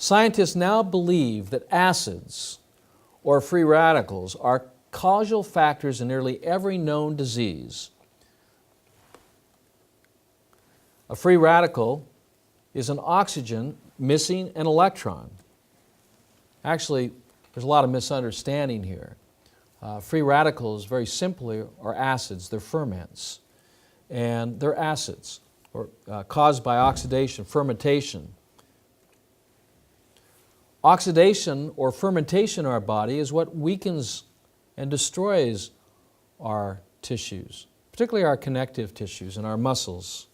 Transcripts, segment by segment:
Scientists now believe that acids, or free radicals, are causal factors in nearly every known disease. A free radical is an oxygen missing an electron. Actually, there's a lot of misunderstanding here. Free radicals, very simply, are acids. They're ferments. And they're acids, or caused by oxidation, fermentation. Oxidation or fermentation in our body is what weakens and destroys our tissues, particularly our connective tissues and our muscles,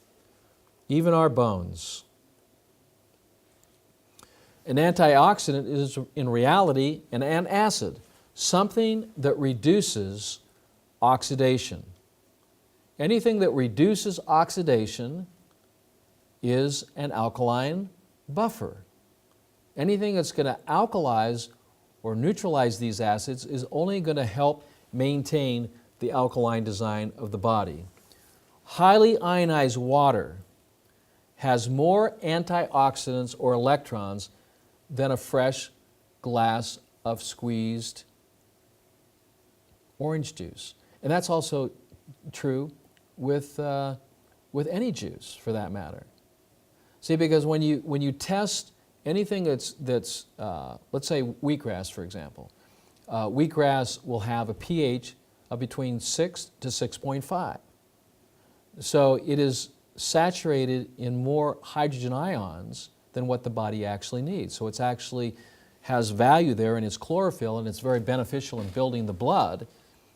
even our bones. An antioxidant is in reality an antacid, something that reduces oxidation. Anything that reduces oxidation is an alkaline buffer. Anything that's going to alkalize or neutralize these acids is only going to help maintain the alkaline design of the body. Highly ionized water has more antioxidants or electrons than a fresh glass of squeezed orange juice. And that's also true with any juice, for that matter. See, because when you test anything that's let's say wheatgrass, for example, wheatgrass will have a pH of between 6 to 6.5. So it is saturated in more hydrogen ions than what the body actually needs. So it's actually has value there in its chlorophyll, and it's very beneficial in building the blood.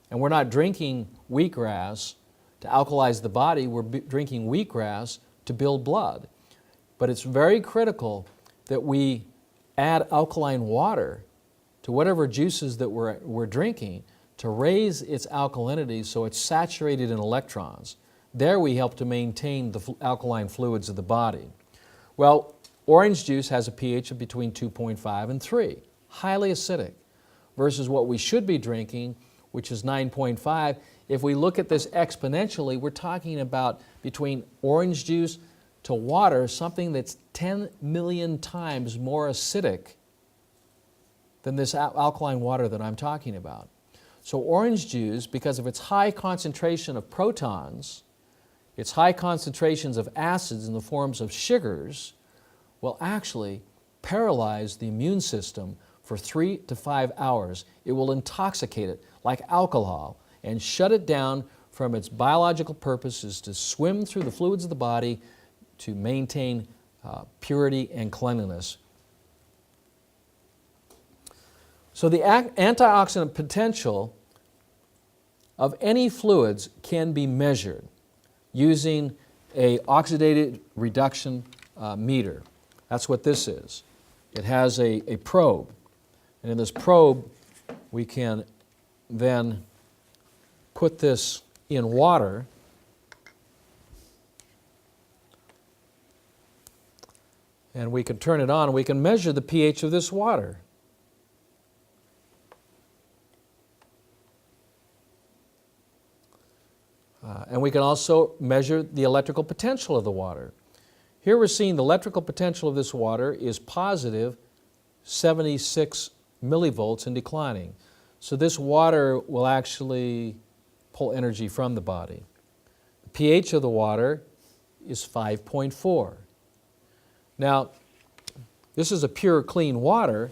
And we're not drinking wheatgrass to alkalize the body, we're drinking wheatgrass to build blood. But it's very critical that we add alkaline water to whatever juices that we're drinking to raise its alkalinity so it's saturated in electrons. There we help to maintain the alkaline fluids of the body. Well, orange juice has a pH of between 2.5 and 3, highly acidic, versus what we should be drinking, which is 9.5. If we look at this exponentially, we're talking about between orange juice to water, something that's 10 million times more acidic than this alkaline water that I'm talking about. So orange juice, because of its high concentration of protons, its high concentrations of acids in the forms of sugars, will actually paralyze the immune system for 3 to 5 hours. It will intoxicate it like alcohol and shut it down from its biological purposes to swim through the fluids of the body to maintain purity and cleanliness. So the antioxidant potential of any fluids can be measured using an oxidative reduction meter. That's what this is. It has a probe. And in this probe, we can then put this in water and we can turn it on and we can measure the pH of this water. And we can also measure the electrical potential of the water. Here we're seeing the electrical potential of this water is positive 76 millivolts and declining. So this water will actually pull energy from the body. The pH of the water is 5.4. Now, this is a pure, clean water,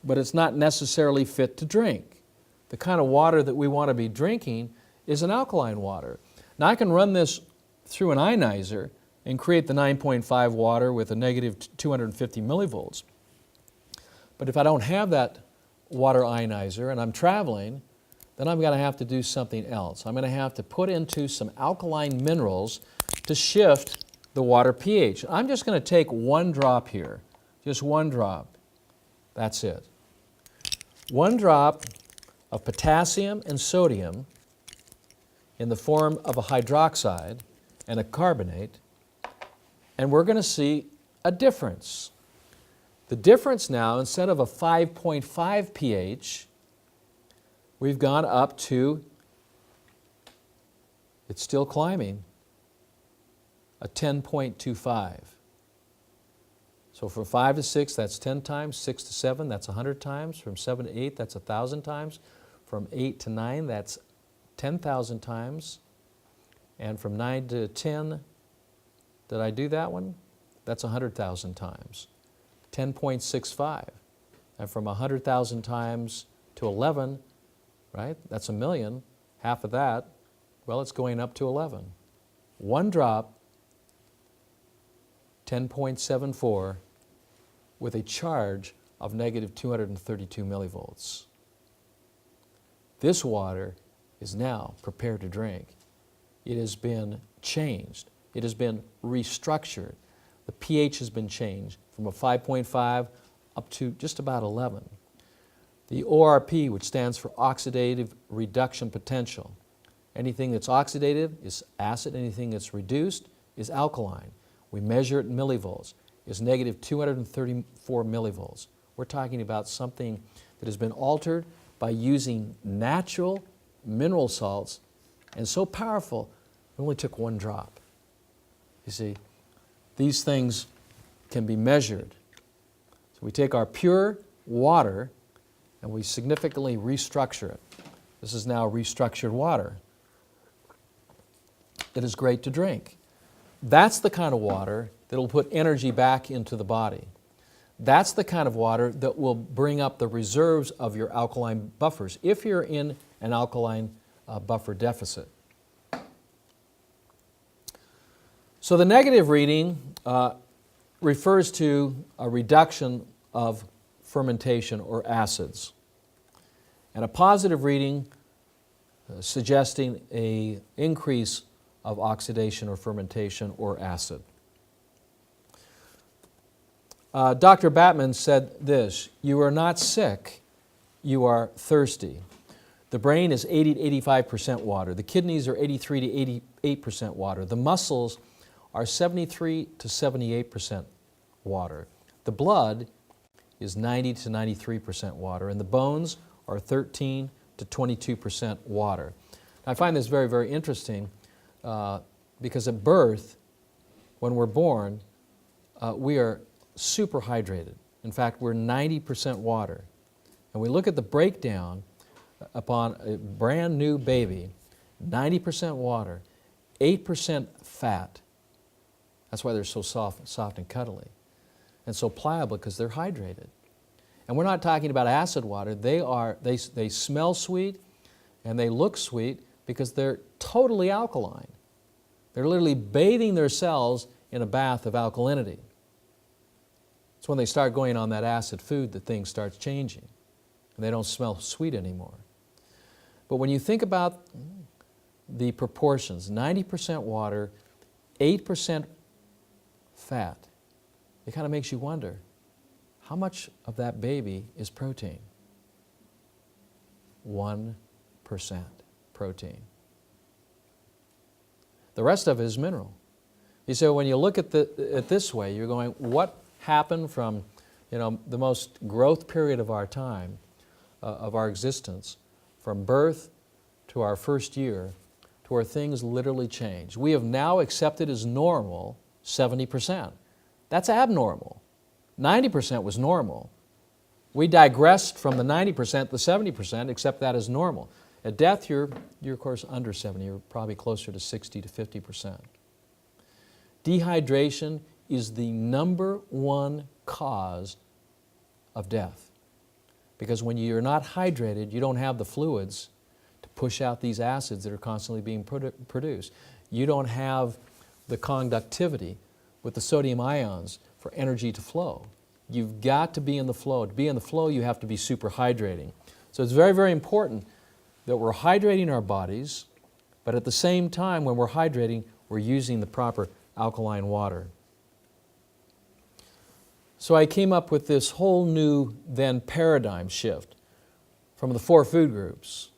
but it's not necessarily fit to drink. The kind of water that we want to be drinking is an alkaline water. Now I can run this through an ionizer and create the 9.5 water with a negative 250 millivolts. But if I don't have that water ionizer and I'm traveling, then I'm going to have to do something else. I'm going to have to put into some alkaline minerals to shift the water pH. I'm just going to take one drop here, just one drop. That's it. One drop of potassium and sodium in the form of a hydroxide and a carbonate, and we're going to see a difference. The difference now, instead of a 5.5 pH, we've gone up to, it's still climbing, a 10.25. So from 5 to 6, that's 10 times. 6 to 7, that's 100 times. From 7 to 8, that's 1,000 times. From 8 to 9, that's 10,000 times. And from 9 to 10, did I do that one? That's 100,000 times. 10.65. And from 100,000 times to 11, right? That's 1,000,000. Half of that, well, it's going up to 11. One drop, 10.74, with a charge of negative 232 millivolts. This water is now prepared to drink. It has been changed. It has been restructured. The pH has been changed from a 5.5 up to just about 11. The ORP, which stands for oxidative reduction potential. Anything that's oxidative is acid. Anything that's reduced is alkaline. We measure it in millivolts. It's negative 234 millivolts. We're talking about something that has been altered by using natural mineral salts, and so powerful, it only took one drop. You see, these things can be measured. So we take our pure water and we significantly restructure it. This is now restructured water. It is great to drink. That's the kind of water that will put energy back into the body. That's the kind of water that will bring up the reserves of your alkaline buffers if you're in an alkaline buffer deficit. So the negative reading refers to a reduction of fermentation or acids, and a positive reading suggesting an increase of oxidation or fermentation or acid. Dr. Batman said this: "You are not sick, you are thirsty." The brain is 80 to 85% water. The kidneys are 83 to 88% water. The muscles are 73 to 78% water. The blood is 90 to 93% water, and the bones are 13 to 22% water. I find this very, very interesting because at birth, when we're born, we are super hydrated. In fact, we're 90% water. And we look at the breakdown upon a brand new baby, 90% water, 8% fat. That's why they're so soft and cuddly, and so pliable, because they're hydrated. And we're not talking about acid water. They smell sweet and they look sweet because they're totally alkaline. They're literally bathing their cells in a bath of alkalinity. It's when they start going on that acid food that things start changing, and they don't smell sweet anymore. But when you think about the proportions, 90% water, 8% fat, it kind of makes you wonder, how much of that baby is protein? 1% protein. The rest of it is mineral. You say, when you look at it this way, you're going, what happened from the most growth period of our time, of our existence, from birth to our first year, to where things literally change? We have now accepted as normal 70%. That's abnormal. 90% was normal. We digressed from the 90% to 70%, accept that as normal. At death, you're of course under 70. You're probably closer to 60 to 50%. Dehydration is the number one cause of death. Because when you're not hydrated, you don't have the fluids to push out these acids that are constantly being produced. You don't have the conductivity with the sodium ions for energy to flow. You've got to be in the flow. To be in the flow, you have to be super hydrating. So it's very, very important that we're hydrating our bodies, but at the same time, when we're hydrating, we're using the proper alkaline water. So I came up with this whole new then paradigm shift from the 4 food groups.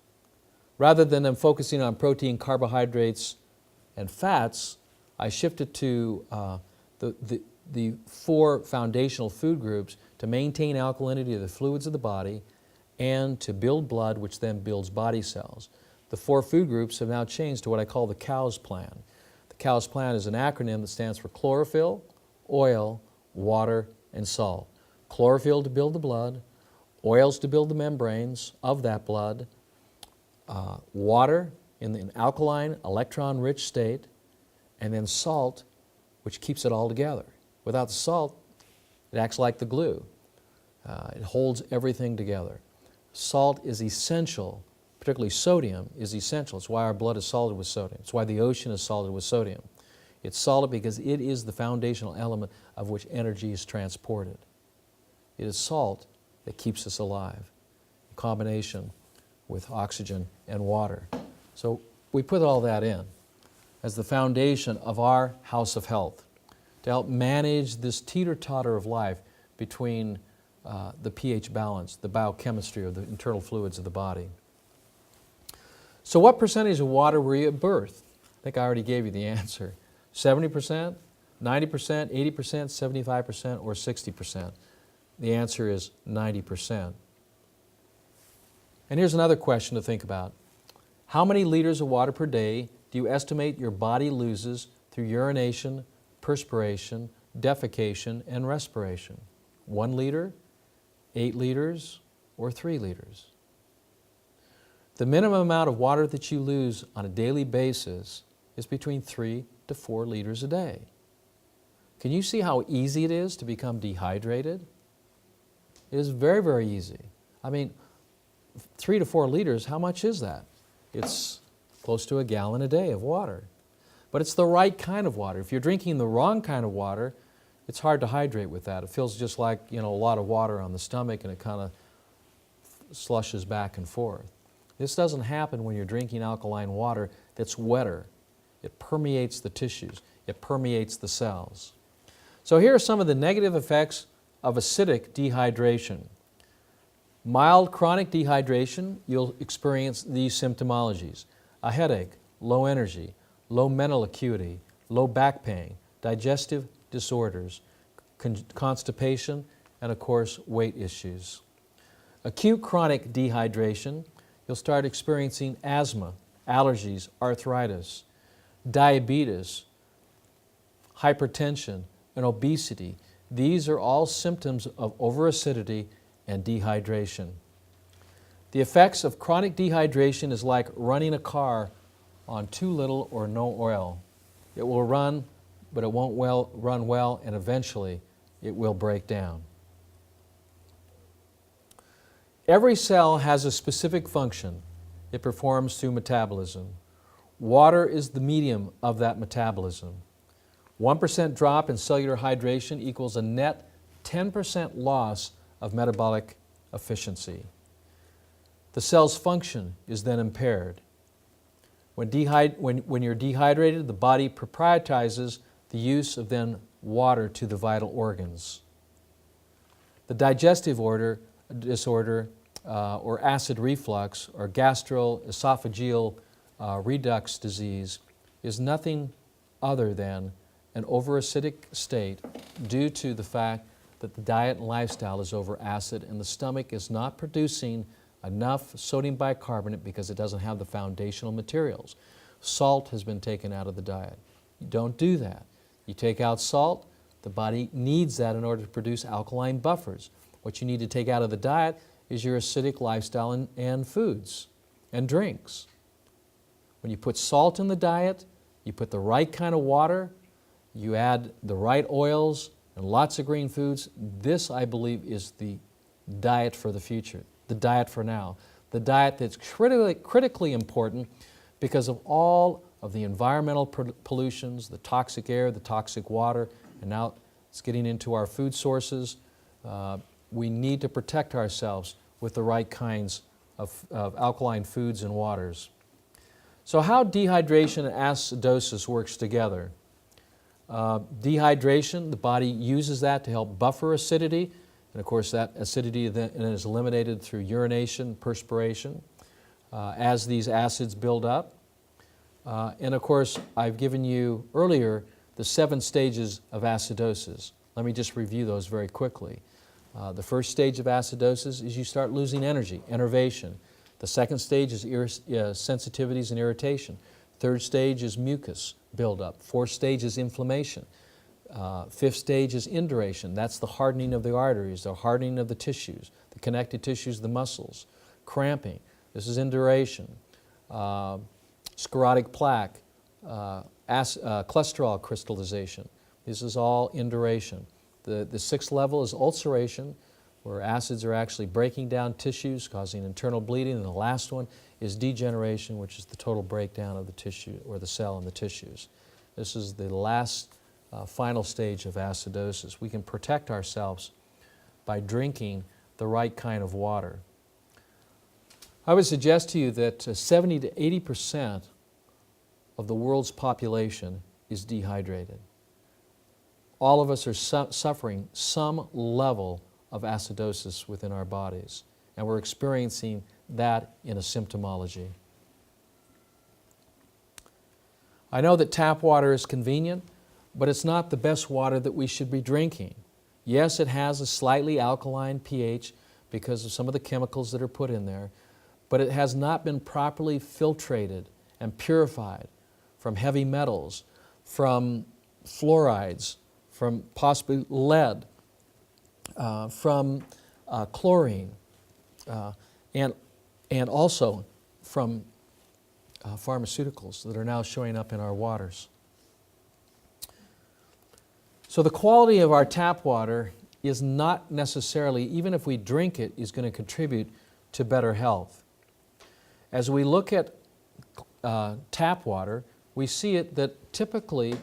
Rather than them focusing on protein, carbohydrates, and fats, I shifted to the 4 foundational food groups to maintain alkalinity of the fluids of the body and to build blood, which then builds body cells. The 4 food groups have now changed to what I call the COWS plan. The COWS plan is an acronym that stands for chlorophyll, oil, water, and salt. Chlorophyll to build the blood, oils to build the membranes of that blood, water in an alkaline, electron-rich state, and then salt, which keeps it all together. Without the salt, it acts like the glue. It holds everything together. Salt is essential, particularly sodium is essential. It's why our blood is salted with sodium. It's why the ocean is salted with sodium. It's salted because it is the foundational element of which energy is transported. It is salt that keeps us alive, in combination with oxygen and water. So we put all that in as the foundation of our house of health to help manage this teeter-totter of life between the pH balance, the biochemistry of the internal fluids of the body. So what percentage of water were you at birth? I think I already gave you the answer. 70%, 90%, 80%, 75%, or 60%? The answer is 90%. And here's another question to think about. How many liters of water per day do you estimate your body loses through urination, perspiration, defecation, and respiration? 1 liter, 8 liters, or 3 liters? The minimum amount of water that you lose on a daily basis is between 3 to 4 liters a day. Can you see how easy it is to become dehydrated? It is very, very easy. I mean, 3 to 4 liters, how much is that? It's close to a gallon a day of water. But it's the right kind of water. If you're drinking the wrong kind of water, it's hard to hydrate with that. It feels just like, a lot of water on the stomach, and it kind of slushes back and forth. This doesn't happen when you're drinking alkaline water that's wetter. It permeates the tissues. It permeates the cells. So here are some of the negative effects of acidic dehydration. Mild chronic dehydration, you'll experience these symptomologies: a headache, low energy, low mental acuity, low back pain, digestive disorders, constipation, and of course, weight issues. Acute chronic dehydration, you'll start experiencing asthma, allergies, arthritis, diabetes, hypertension, and obesity. These are all symptoms of overacidity and dehydration. The effects of chronic dehydration is like running a car on too little or no oil. It will run, but it won't run well, and eventually it will break down. Every cell has a specific function it performs through metabolism. Water is the medium of that metabolism. 1% drop in cellular hydration equals a net 10% loss of metabolic efficiency. The cell's function is then impaired. When you're dehydrated, the body prioritizes the use of then water to the vital organs. The digestive disorder or acid reflux or gastroesophageal reflux disease is nothing other than an overacidic state due to the fact that the diet and lifestyle is over acid and the stomach is not producing enough sodium bicarbonate because it doesn't have the foundational materials. Salt has been taken out of the diet. You don't do that. You take out salt, the body needs that in order to produce alkaline buffers. What you need to take out of the diet is your acidic lifestyle and foods and drinks. When you put salt in the diet, you put the right kind of water, you add the right oils and lots of green foods. This, I believe, is the diet for the future, the diet for now, the diet that's critically important because of all of the environmental pollutions, the toxic air, the toxic water, and now it's getting into our food sources. We need to protect ourselves with the right kinds of alkaline foods and waters. So how dehydration and acidosis works together. Dehydration, the body uses that to help buffer acidity, and of course that acidity then is eliminated through urination, perspiration, as these acids build up. And of course, I've given you earlier the 7 stages of acidosis. Let me just review those very quickly. The first stage of acidosis is you start losing energy, enervation. The second stage is sensitivities and irritation. Third stage is mucus buildup. Fourth stage is inflammation. Fifth stage is induration. That's the hardening of the arteries, the hardening of the tissues, the connective tissues, the muscles. Cramping. This is induration. Sclerotic plaque, cholesterol crystallization. This is all induration. The sixth level is ulceration, where acids are actually breaking down tissues, causing internal bleeding. And the last one is degeneration, which is the total breakdown of the tissue or the cell in the tissues. This is the last final stage of acidosis. We can protect ourselves by drinking the right kind of water. I would suggest to you that 70 to 80% of the world's population is dehydrated. All of us are suffering some level of acidosis within our bodies, and we're experiencing that in a symptomology. I know that tap water is convenient, but it's not the best water that we should be drinking. Yes, it has a slightly alkaline pH because of some of the chemicals that are put in there, but it has not been properly filtrated and purified from heavy metals, from fluorides, from possibly lead, from chlorine, and also from pharmaceuticals that are now showing up in our waters. So the quality of our tap water is not necessarily, even if we drink it, is going to contribute to better health. As we look at tap water, we see it that typically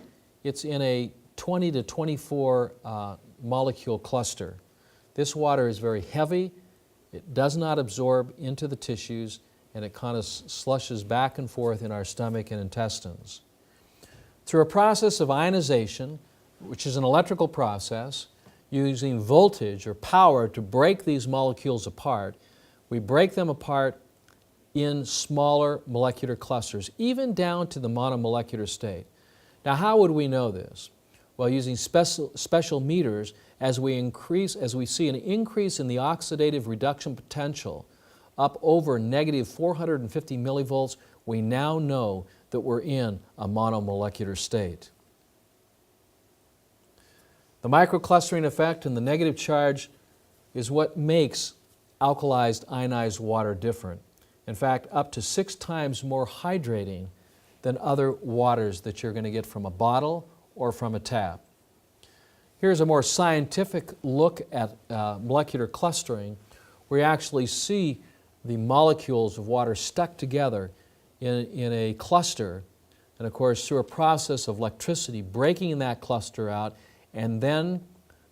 it's in a 20 to 24 molecule cluster. This water is very heavy, it does not absorb into the tissues, and it kind of slushes back and forth in our stomach and intestines. Through a process of ionization, which is an electrical process, using voltage or power to break these molecules apart, we break them apart in smaller molecular clusters, even down to the monomolecular state. Now, how would we know this? Well, using special meters, as we see an increase in the oxidative reduction potential up over negative 450 millivolts, we now know that we're in a monomolecular state. The microclustering effect and the negative charge is what makes alkalized ionized water different. In fact, up to 6 times more hydrating than other waters that you're going to get from a bottle or from a tap. Here's a more scientific look at molecular clustering, where you actually see the molecules of water stuck together in a cluster, and of course through a process of electricity breaking that cluster out, and then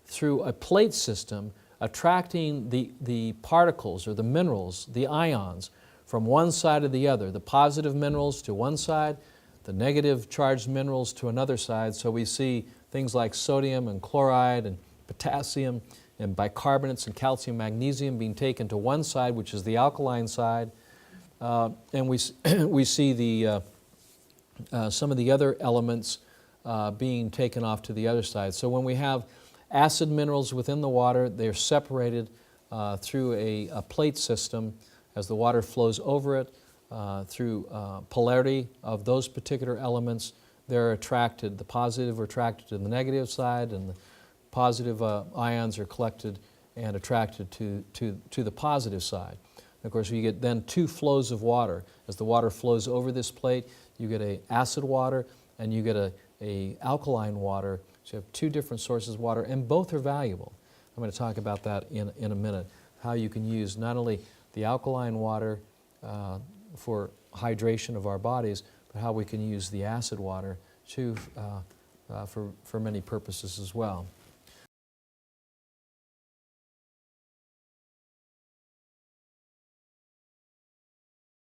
through a plate system attracting the particles or the minerals, the ions, from one side to the other, the positive minerals to one side, the negative charged minerals to another side. So we see things like sodium and chloride and potassium and bicarbonates and calcium, magnesium being taken to one side, which is the alkaline side. And we see some of the other elements being taken off to the other side. So when we have acid minerals within the water, they're separated through a plate system as the water flows over it, through polarity of those particular elements. They're attracted, the positive are attracted to the negative side, and the positive ions are collected and attracted to the positive side. And of course, you get then 2 flows of water. As the water flows over this plate, you get an acid water and you get a alkaline water. So you have 2 different sources of water, and both are valuable. I'm going to talk about that in a minute, how you can use not only the alkaline water for hydration of our bodies, but how we can use the acid water for many purposes as well.